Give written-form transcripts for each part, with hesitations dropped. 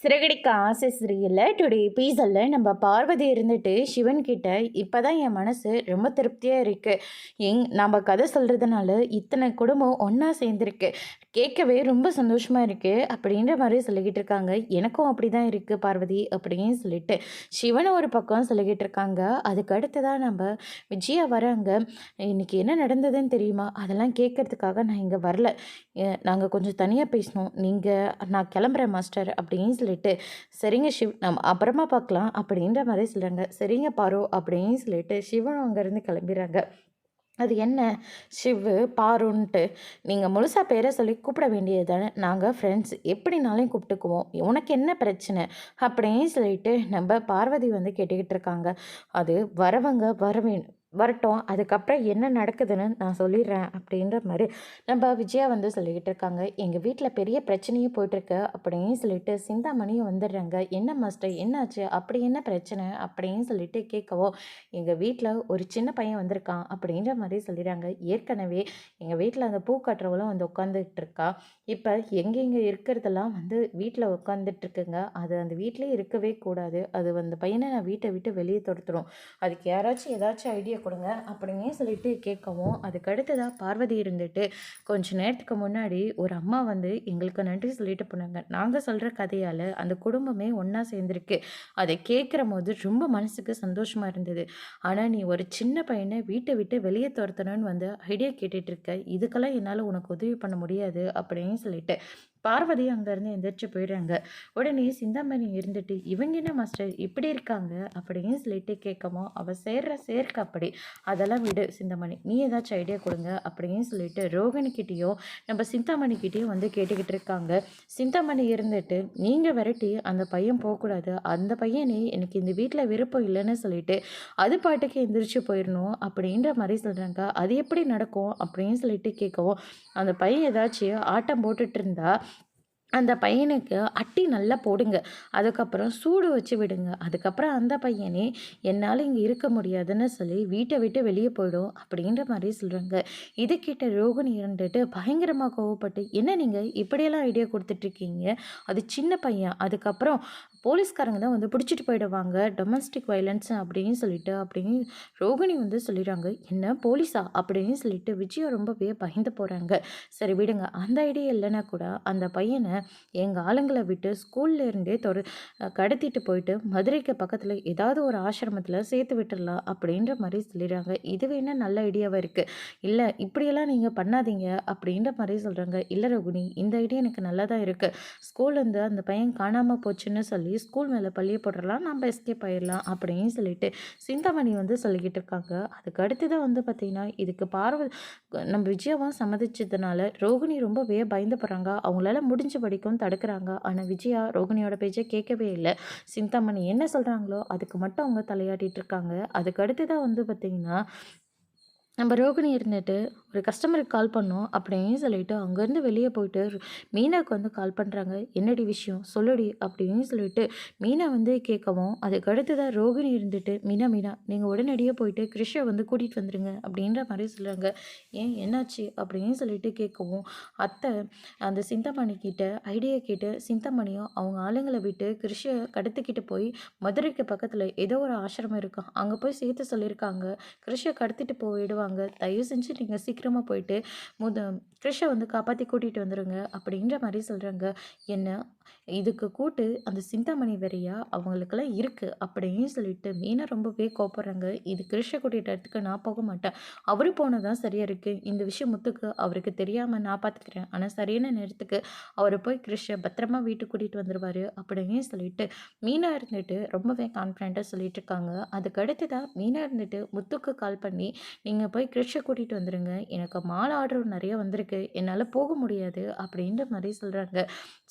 சிறகடிக்க ஆசை சிறியில் டுடே எபிசோடில் நம்ம பார்வதி இருந்துட்டு சிவன் கிட்ட இப்போ தான் என் மனசு ரொம்ப திருப்தியாக இருக்குது. நம்ம கதை சொல்கிறதுனால இத்தனை குடும்பம் ஒன்றா சேர்ந்துருக்கு, கேட்கவே ரொம்ப சந்தோஷமாக இருக்குது அப்படின்ற மாதிரி சொல்லிக்கிட்டு இருக்காங்க. எனக்கும் அப்படி தான் இருக்குது பார்வதி அப்படின்னு சொல்லிட்டு சிவனை ஒரு பக்கம் சொல்லிக்கிட்டு இருக்காங்க. அதுக்கு அடுத்து தான் நம்ம விஜயா வராங்க. இன்னைக்கு என்ன நடந்ததுன்னு தெரியுமா, அதெல்லாம் கேட்கறதுக்காக நான் இங்கே வரல, நாங்கள் கொஞ்சம் தனியாக பேசணும், நான் கிளம்புறேன் மாஸ்டர் அப்படின்னு சொல்லிட்டு சரிங்க சிவ் நம்ம அப்புறமா பார்க்கலாம் அப்படின்ற மாதிரி சொல்கிறாங்க. சரிங்க பாரு அப்படின்னு சொல்லிட்டு சிவன் அங்கேருந்து கிளம்பிடுறாங்க. அது என்ன சிவ் பாருன்ட்டு நீங்கள் முழுசாக பேரை சொல்லி கூப்பிட வேண்டியது தானே, நாங்கள் ஃப்ரெண்ட்ஸ் எப்படினாலும் கூப்பிட்டுக்குவோம், உனக்கு என்ன பிரச்சனை அப்படின்னு சொல்லிட்டு நம்ம பார்வதி வந்து கேட்டுக்கிட்டு இருக்காங்க. அது வரவங்க வரட்டும், அதுக்கப்புறம் என்ன நடக்குதுன்னு நான் சொல்லிடுறேன் அப்படின்ற மாதிரி நம்ம விஜயா வந்து சொல்லிக்கிட்டு இருக்காங்க. எங்கள் வீட்டில் பெரிய பிரச்சனையும் போயிட்டுருக்கு அப்படின்னு சொல்லிட்டு சிந்தாமணியும் வந்துடுறாங்க. என்ன மாஸ்டர் என்னாச்சு, அப்படி என்ன பிரச்சனை அப்படின்னு சொல்லிட்டு கேட்கவோ, எங்கள் வீட்டில் ஒரு சின்ன பையன் வந்திருக்கான் அப்படின்ற மாதிரி சொல்லிடுறாங்க. ஏற்கனவே எங்கள் வீட்டில் அந்த பூ கட்டுறவளும் வந்து உட்காந்துட்டு இருக்கா. இப்போ எங்கெங்கே இருக்கிறதெல்லாம் வந்து வீட்டில் உட்காந்துட்டு இருக்குங்க. அது அந்த வீட்டிலே இருக்கவே கூடாது, அது அந்த பையனை நான் வீட்டை விட்டு வெளியே துரத்துறோம், அதுக்கு யாராச்சும் ஏதாச்சும் ஐடியா கொடுங்க அப்படின்னு சொல்லிட்டு கேட்கவும், அதுக்கு அடுத்ததாக பார்வதி இருந்துட்டு கொஞ்ச நேரத்துக்கு முன்னாடி ஒரு அம்மா வந்து எங்களுக்கு நன்றி சொல்லிட்டு போனாங்க, நாங்கள் சொல்கிற கதையால் அந்த குடும்பமே ஒன்றா சேர்ந்துருக்கு, அதை கேட்குற போது ரொம்ப மனசுக்கு சந்தோஷமாக இருந்தது. ஆனால் நீ ஒரு சின்ன பையனை வீட்டை விட்டு வெளியே துரத்தணும்னு வந்து ஐடியா கேட்டுட்ருக்க, இதுக்கெல்லாம் என்னால் உனக்கு உதவி பண்ண முடியாது அப்படின்னு சொல்லிட்டு பார்வதி அங்கேருந்து எந்திரிச்சு போயிடுறாங்க. உடனே சிந்தாமணி இருந்துட்டு இவங்க என்ன மாஸ்டர் இப்படி இருக்காங்க அப்படின்னு சொல்லிட்டு கேட்கமோ, அவள் சேர்க்க அப்படி அதெல்லாம் விடு சிந்தாமணி, நீ ஏதாச்சும் ஐடியா கொடுங்க அப்படின்னு சொல்லிட்டு ரோகிணிக்கிட்டேயும் நம்ம சிந்தாமணிக்கிட்டேயும் வந்து கேட்டுக்கிட்டு இருக்காங்க. சிந்தாமணி இருந்துட்டு நீங்கள் விரட்டி அந்த பையன் போகக்கூடாது, அந்த பையனே எனக்கு இந்த வீட்டில் விருப்பம் இல்லைன்னு சொல்லிட்டு அது பாட்டுக்கு எந்திரிச்சு போயிடணும் அப்படின்ற மாதிரி சொல்கிறாங்க. அது எப்படி நடக்கும் அப்படின்னு சொல்லிட்டு கேட்கவும், அந்த பையன் ஏதாச்சும் ஆட்டம் போட்டுட்டு இருந்தா அந்த பையனுக்கு அட்டி நல்லா போடுங்க, அதுக்கப்புறம் சூடு வச்சு விடுங்க, அதுக்கப்புறம் அந்த பையனே என்னால் இங்கே இருக்க முடியாதுன்னு சொல்லி வீட்டை விட்டு வெளியே போயிடும் அப்படின்ற மாதிரி சொல்கிறாங்க. இதை கேட்ட ரோகிணி இருந்துட்டு பயங்கரமாக கோவப்பட்டு, என்ன நீங்கள் இப்படியெல்லாம் ஐடியா கொடுத்துட்ருக்கீங்க, அது சின்ன பையன், அதுக்கப்புறம் போலீஸ்காரங்க தான் வந்து பிடிச்சிட்டு போயிடுவாங்க, டொமஸ்டிக் வைலன்ஸ் அப்படின்னு சொல்லிட்டு அப்படின்னு ரோகிணி வந்து சொல்லிடுறாங்க. என்ன போலீஸா அப்படின்னு சொல்லிட்டு விஜயா ரொம்பவே பயந்து போகிறாங்க. சரி விடுங்க, அந்த ஐடியா இல்லைன்னா கூட அந்த பையனை எங்கள் ஆளுங்களை விட்டு ஸ்கூல்ல இருந்தே கடத்திட்டு போயிட்டு மதுரைக்கு பக்கத்தில் ஏதாவது ஒரு ஆசிரமத்தில் சேர்த்து விட்டுடலாம் அப்படின்ற மாதிரி சொல்லிடுறாங்க. இது வேணா நல்ல ஐடியாவாக இருக்குது, இல்லை இப்படியெல்லாம் நீங்கள் பண்ணாதீங்க அப்படின்ற மாதிரி சொல்கிறாங்க. இல்லை ரோகிணி, இந்த ஐடியா எனக்கு நல்லா தான் இருக்குது, ஸ்கூல்லேருந்து அந்த பையன் காணாமல் போச்சுன்னு சொல்லி ஸ்கூல் மேலே பள்ளியை போட்டுடலாம், நம்ம எஸ்கேப் ஆயிடலாம் அப்படின்னு சொல்லிட்டு சிந்தாமணி வந்து சொல்லிக்கிட்டு இருக்காங்க. அதுக்கு அடுத்து தான் வந்து பார்த்திங்கன்னா இதுக்கு நம்ம விஜயாவும் சம்மதிச்சதுனால ரோகிணி ரொம்பவே பயந்து போகிறாங்க. அவங்களால முடிஞ்ச படிக்கும் தடுக்கிறாங்க. ஆனால் விஜயா ரோகிணியோட பேச்சை கேட்கவே இல்லை. சிந்தாமணி என்ன சொல்கிறாங்களோ அதுக்கு மட்டும் அவங்க தலையாட்டிகிட்டு இருக்காங்க. அதுக்கு அடுத்து தான் வந்து பார்த்திங்கன்னா நம்ம ரோகிணி இருந்துட்டு ஒரு கஸ்டமருக்கு கால் பண்ணோம் அப்படின்னு சொல்லிட்டு அங்கேருந்து வெளியே போயிட்டு மீனாவுக்கு வந்து கால் பண்ணுறாங்க. என்னடி விஷயம் சொல்லுடி அப்படின்னு சொல்லிட்டு மீனா வந்து கேட்கவும், அதுக்கு அடுத்து தான் ரோகிணி இருந்துட்டு மீனா நீங்கள் உடனடியாக போயிட்டு கிருஷை வந்து கூட்டிகிட்டு வந்துடுங்க அப்படின்ற மாதிரி சொல்கிறாங்க. ஏன் என்னாச்சு அப்படின்னு சொல்லிட்டு கேட்கவும், அத்தை அந்த சிந்தாமணி கிட்ட ஐடியா கேட்டு சிந்தாமணியும் அவங்க ஆளுங்களை விட்டு கிருஷை கடத்திக்கிட்டு போய் மதுரைக்கு பக்கத்தில் ஏதோ ஒரு ஆசிரமம் இருக்கும், அங்கே போய் சேர்த்து சொல்லியிருக்காங்க, கிருஷை கடத்திட்டு போயிடுவாங்க, தயவு செஞ்சு நீங்கள் சீக்கிரமாக போயிட்டு கிருஷை வந்து காப்பாற்றி கூட்டிகிட்டு வந்துடுங்க அப்படின்ற மாதிரி சொல்கிறாங்க. என்ன இதுக்கு கூட்டு அந்த சிந்தாமணி வேறையா அவங்களுக்கெல்லாம் இருக்குது அப்படின்னு சொல்லிட்டு மீனா ரொம்பவே கோப்படுறாங்க. இது கிருஷை கூட்டிகிட்டு இடத்துக்கு நான் போக மாட்டேன், அவரு போனதான் சரியாக இருக்குது, இந்த விஷயம் முத்துக்கு அவருக்கு தெரியாமல் நான் பார்த்துக்கிறேன், ஆனால் சரியான நேரத்துக்கு அவர் போய் கிருஷை பத்திரமா வீட்டுக்கு கூட்டிகிட்டு வந்துடுவார் அப்படின்னு சொல்லிட்டு மீனா இருந்துட்டு ரொம்பவே கான்ஃபிடென்ட்டாக சொல்லிட்டு இருக்காங்க. அதுக்கு அடுத்து தான் மீனா இருந்துட்டு முத்துக்கு கால் பண்ணி, நீங்கள் போய் கிருஷை கூட்டிகிட்டு வந்துடுங்க, எனக்கு மாலை ஆர்டர் நிறைய வந்திருக்கு, என்னால் போக முடியாது அப்படின்ற மாதிரி சொல்கிறாங்க.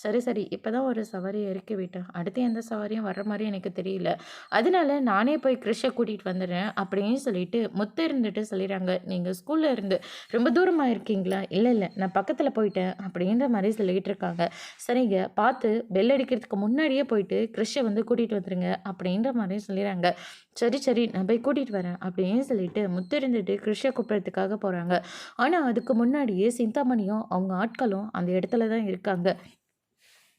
சரி இப்போ தான் ஒரு சவாரி இறக்கி விட்டேன், அடுத்து எந்த சவாரியும் வர்ற மாதிரி எனக்கு தெரியல, அதனால நானே போய் கிருஷை கூட்டிகிட்டு வந்துடுறேன் அப்படின்னு சொல்லிட்டு முத்து இருந்துட்டு சொல்லிடுறாங்க. நீங்கள் ஸ்கூலில் இருந்து ரொம்ப தூரமாக இருக்கீங்களா, இல்லை நான் பக்கத்தில் போயிட்டேன் அப்படின்ற மாதிரி சொல்லிகிட்டு இருக்காங்க. சரிங்க, பார்த்து பெல் அடிக்கிறதுக்கு முன்னாடியே போயிட்டு கிருஷை வந்து கூட்டிகிட்டு வந்துடுங்க அப்படின்ற மாதிரி சொல்லிடுறாங்க. சரி நான் போய் கூட்டிகிட்டு வரேன் அப்படின்னு சொல்லிட்டு முத்து இருந்துட்டு கிருஷை கூப்பிட்றதுக்காக போகிறாங்க. ஆனால் அதுக்கு முன்னாடியே சிந்தாமணியும் அவங்க ஆட்களும் அந்த இடத்துல தான் இருக்காங்க.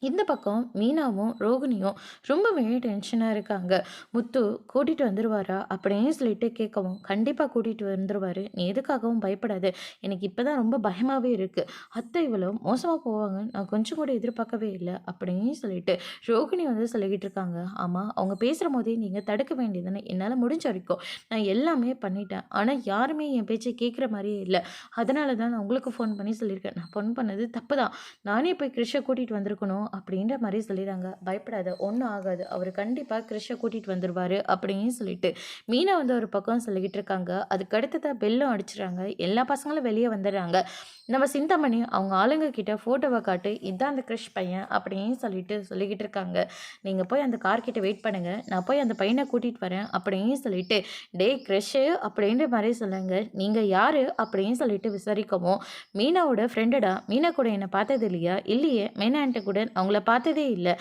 இந்த பக்கம் மீனாவும் ரோகிணியும் ரொம்பவே டென்ஷனாக இருக்காங்க. முத்து கூட்டிகிட்டு வந்துருவாரா அப்படின்னு சொல்லிட்டு கேட்கவும், கண்டிப்பாக கூட்டிகிட்டு வந்துருவாரு, நீ எதுக்காகவும் பயப்படாத, எனக்கு இப்போ தான் ரொம்ப பயமாகவே இருக்குது, அத்தை இவ்வளோ மோசமாக போவாங்க நான் கொஞ்சம் கூட எதிர்பார்க்கவே இல்லை அப்படின்னு சொல்லிட்டு ரோகிணி வந்து சொல்லிக்கிட்டு இருக்காங்க. ஆமாம், அவங்க பேசுகிற போதே நீங்கள் தடுக்க வேண்டியதுன்னு என்னால் முடிஞ்ச வரைக்கும் நான் எல்லாமே பண்ணிட்டேன், ஆனால் யாருமே என் பேச்சை கேட்குற மாதிரியே இல்லை, அதனால தான் நான் உங்களுக்கு ஃபோன் பண்ணி சொல்லியிருக்கேன், நான் ஃபோன் பண்ணது தப்பு தான், நானே போய் கிறிஷை கூட்டிகிட்டு வந்திருக்கணும் அப்படின்ற மாதிரி சொல்லிடுறாங்க. பயப்படாத, ஒன்றும் ஆகாது, அவர் கண்டிப்பாக கிறிஷை கூட்டிகிட்டு வந்துடுவார் அப்படின்னு சொல்லிட்டு மீனா வந்து ஒரு பக்கம் சொல்லிக்கிட்டு இருக்காங்க. அதுக்கு அடுத்ததாக பெல்லும் அடிச்சுறாங்க. எல்லா பசங்களும் வெளியே வந்துடுறாங்க. நம்ம சிந்தாமணி அவங்க ஆளுங்க கிட்ட ஃபோட்டோவை காட்டு, இதான் அந்த கிறிஷ் பையன் அப்படின்னு சொல்லிக்கிட்டு இருக்காங்க. நீங்கள் போய் அந்த கார் கிட்ட வெயிட் பண்ணுங்கள், நான் போய் அந்த பையனை கூட்டிகிட்டு வரேன் அப்படின்னு சொல்லிட்டு, டே கிறிஷு அப்படின்ற மாதிரி சொல்லுங்க, நீங்கள் யார் அப்படின்னு சொல்லிட்டு விசாரிக்கவும், மீனாவோட ஃப்ரெண்டுடா, மீனா கூட என்னை பார்த்தது இல்லையா, இல்லையே, மீனான்ட்ட கூட அவங்கள பார்த்ததே இல்லை,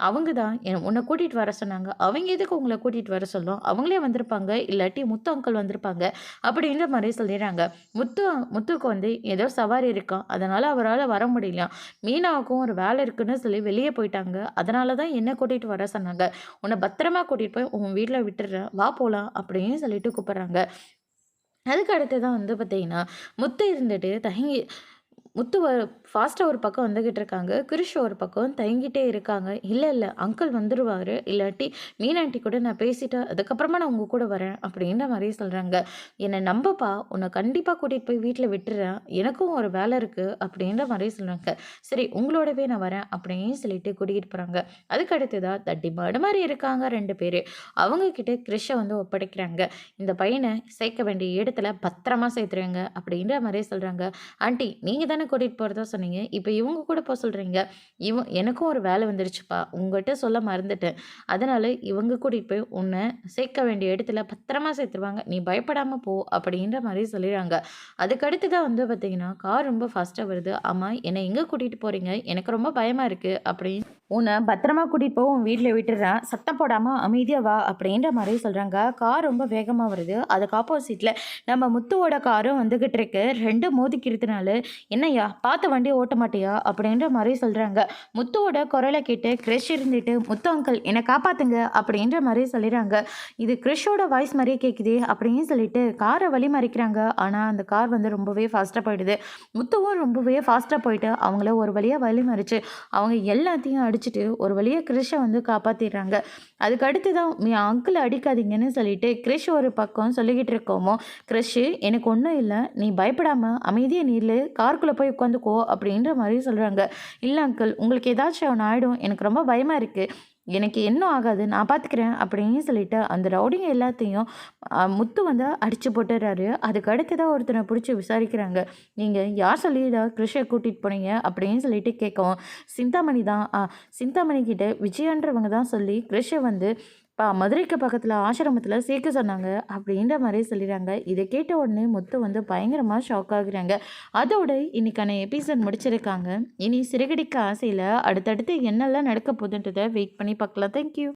அவங்க தான் உன்னை கூட்டிகிட்டு வர சொன்னாங்க, அவங்க எதுக்கு உங்களை கூட்டிகிட்டு வர சொல்லும், அவங்களே வந்திருப்பாங்க, இல்லாட்டி முத்து அங்கிள் வந்திருப்பாங்க அப்படின்ற மாதிரி சொல்லிடுறாங்க. முத்துக்கு வந்து ஏதோ சவாரி இருக்கான், அதனால் அவரால் வர முடியலையாம், மீனாவுக்கும் ஒரு வேலை இருக்குன்னு சொல்லி வெளியே போயிட்டாங்க, அதனால தான் என்ன கூட்டிகிட்டு வர சொன்னாங்க, உன்னை பத்திரமா கூட்டிகிட்டு போய் உன் வீட்டில் விட்டுடுறேன், வா போகலாம் அப்படின்னு சொல்லிட்டு கூப்பிட்றாங்க. அதுக்கு அடுத்து தான் வந்து பார்த்தீங்கன்னா முத்து இருந்துட்டு தயங்கி முத்து ஃபாஸ்ட்டாக ஒரு பக்கம் வந்துக்கிட்டு இருக்காங்க. கிரிஷ் ஒரு பக்கம் தயங்கிட்டே இருக்காங்க. இல்லை இல்லை அங்கிள் வந்துடுவார், இல்லாட்டி மீனாண்டி கூட நான் பேசிட்டு அதுக்கப்புறமா நான் உங்கள் கூட வரேன் அப்படின்ற மாதிரி சொல்கிறாங்க. என்னை நம்பப்பா, உன்னை கண்டிப்பாக கூட்டிகிட்டு போய் வீட்டில் விட்டுறேன், எனக்கும் ஒரு வேலை இருக்குது அப்படின்ற மாதிரி சொல்கிறாங்க. சரி உங்களோடவே நான் வரேன் அப்படின்னு சொல்லிட்டு கூட்டிகிட்டு போகிறாங்க. அதுக்கு அடுத்ததாக தட்டி மாடு மாதிரி இருக்காங்க 2 பேர். அவங்கக்கிட்ட கிரிஷை வந்து ஒப்படைக்கிறாங்க. இந்த பையனை சேர்க்க வேண்டிய இடத்துல பத்திரமா சேர்த்துருங்க அப்படின்ற மாதிரி சொல்கிறாங்க. ஆண்டி நீங்கள் தானே கூட்டிகிட்டு போகிறதா சொன்னீங்க, இப்போ இவங்க கூட போக சொல்கிறீங்க, எனக்கும் ஒரு வேலை வந்துருச்சுப்பா, உங்கள்கிட்ட சொல்ல மறந்துட்டேன், அதனால் இவங்க கூட்டிகிட்டு போய் உன்னை சேர்க்க வேண்டிய இடத்துல பத்திரமா சேர்த்துருவாங்க, நீ பயப்படாமல் போ அப்படின்ற மாதிரி சொல்லிடுறாங்க. அதுக்கடுத்து தான் வந்து பார்த்தீங்கன்னா கார் ரொம்ப ஃபாஸ்ட்டாக வருது. ஆமாம், என்னை எங்கே கூட்டிகிட்டு போகிறீங்க, எனக்கு ரொம்ப பயமாக இருக்குது அப்படின்னு, உன்னை பத்திரமா கூட்டிகிட்டு போய் உன் வீட்டில் விட்டுடுறேன், சத்தம் போடாமல் அமைதியாக வா அப்படின்ற மாதிரி சொல்கிறாங்க. கார் ரொம்ப வேகமாக வருது. அதுக்கு ஆப்போசிட்டில் நம்ம முத்துவோட காரும் வந்துக்கிட்டு இருக்கு. 2 மோதிக்கிறதுனால, என்னய்யா பார்த்து வண்டி ஓட்ட மாட்டியா அப்படின்ற மாதிரி சொல்கிறாங்க. முத்துவோட குரலை கேட்டு கிறிஷ் இருந்துட்டு, முத்து அங்கிள் என்னை காப்பாற்றுங்க அப்படின்ற மாதிரி சொல்லிடுறாங்க. இது கிறிஷோட வாய்ஸ் மாதிரியே கேட்குதே அப்படின்னு சொல்லிட்டு காரை வழி மறிக்கிறாங்க. ஆனால் அந்த கார் வந்து ரொம்பவே ஃபாஸ்ட்டாக போயிடுது. முத்துவும் ரொம்பவே ஃபாஸ்ட்டாக போயிட்டு அவங்கள ஒரு வழியாக வழி மறிச்சு அவங்க எல்லாத்தையும் அடிச்சுட்டு ஒரு வழியாக கிறிஷை வந்து காப்பாற்றிடுறாங்க. அதுக்கு அடுத்து தான் அங்கிள் அடிக்காதீங்கன்னு சொல்லிட்டு கிறிஷ் ஒரு பக்கம் சொல்லிக்கிட்டு இருக்கோமோ, கிறிஷ் எனக்கு ஒன்றும் இல்லை, நீ பயப்படாமல் அமைதியாக நீரில் காருக்குள்ளே போய் உட்காந்துக்கோ அப்படின்ற மாதிரி சொல்கிறாங்க. இல்லை அங்கிள், உங்களுக்கு ஏதாச்சும் ஒன்று ஆகிடும், எனக்கு ரொம்ப பயமாக இருக்குது, எனக்கு இன்னும் ஆகாது, நான் பார்த்துக்கிறேன் அப்படின்னு சொல்லிட்டு அந்த ரவுடிங்க எல்லாத்தையும் முத்து வந்து அடித்து போட்டுடுறாரு. அதுக்கு அடுத்ததாக ஒருத்தனை பிடிச்சி விசாரிக்கிறாங்க. நீங்கள் யார் சொல்லிடா கிருஷை கூட்டிகிட்டு போனீங்க அப்படின்னு சொல்லிட்டு கேட்கவும், சிந்தாமணி தான், சிந்தாமணி கிட்ட விஜயன்றவங்க தான் சொல்லி கிருஷை வந்து மதுரைக்கு பக்கத்தில் ஆசிரமத்தில் சேர்க்க சொன்னாங்க அப்படின்ற மாதிரி சொல்லிடுறாங்க. இதை கேட்ட உடனே முத்து வந்து பயங்கரமாக ஷாக் ஆகுறாங்க. அதோட இன்னைக்கான எபிசோட் முடிச்சிருக்காங்க. இனி சிறகடிக்க ஆசையில் அடுத்தடுத்து என்னெல்லாம் நடக்க போகுதுன்றதை வெயிட் பண்ணி பார்க்கலாம். தேங்க்யூ.